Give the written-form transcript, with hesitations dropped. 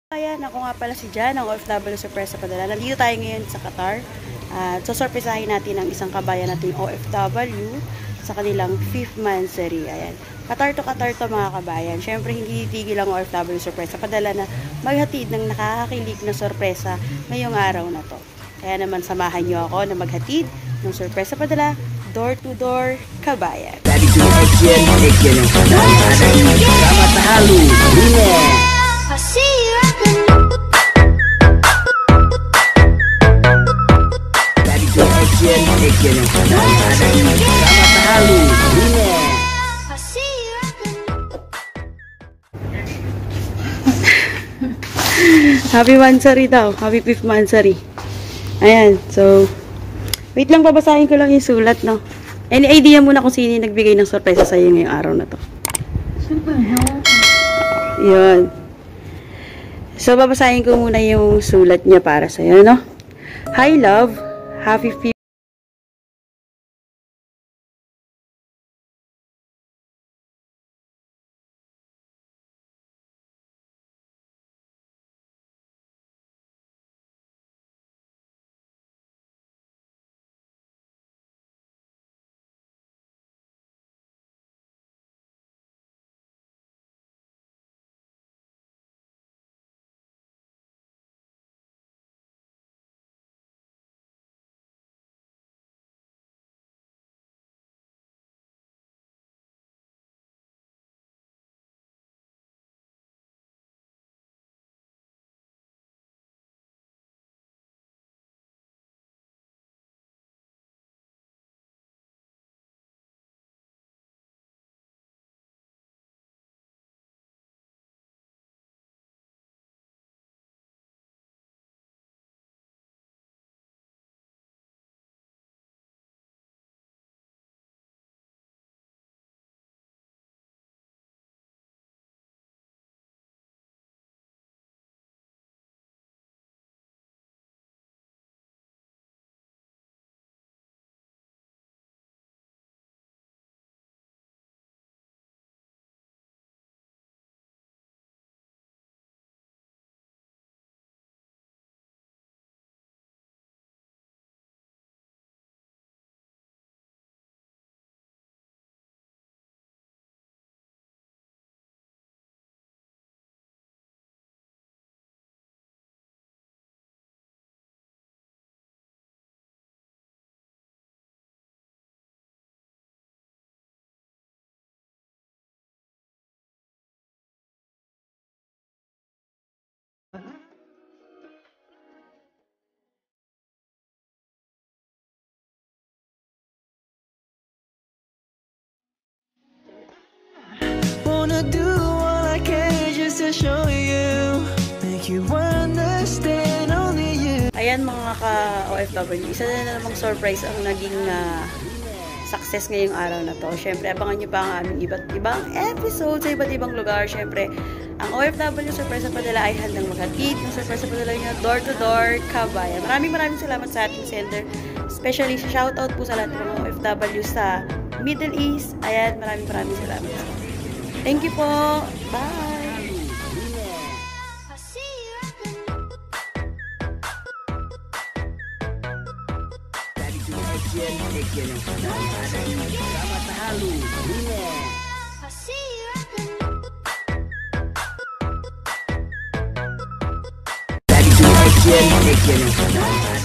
Ayan, ako nga pala si Jan, ang OFW Surprise sa Padala. Nandito tayo ngayon sa Qatar. At susurpresahin natin ang isang kabayan nating OFW sa kanilang 5th monthsary. Ayan. Qatar to mga kabayan. Siyempre, hindi titigil ang OFW Surprise sa Padala na maghatid ng nakakakilig na sorpresa ngayong araw na to. Kaya naman, samahan nyo ako na maghatid ng surprise sa Padala, door to door, kabayan. Dari sini action yang sedang ada ini selamat halu Dari sini action yang sedang ada ini selamat halu Happy monthsary daw. Happy 5th monthsary. Ayan. So, wait lang, babasahin ko lang yung sulat, no? Any idea muna kung sino yung nagbigay ng sorpresa sa'yo ngayong araw na to? Yun. So, babasahin ko muna yung sulat niya para sa'yo, no? Hi, love. Happy 5th. Wanna do all I can just to show you, make you understand only you. Ayan mga ka-OFW, isa na namang surprise ang naging success ngayong araw na to. Siyempre, abangan nyo pa ang aming iba't ibang episode sa iba't ibang lugar. Siyempre, ang OFW Surprise sa Padala ay handang maghatid ng surprise sa Padala niya door to door, kabayan. Maraming salamat sa ating sender. Especially sa shoutout po sa lahat ng mga OFW sa Middle East. Ayan, maraming salamat. Thank you po. Bye! action yang sedang ada ini selamat halu Dari sini action yang sedang ada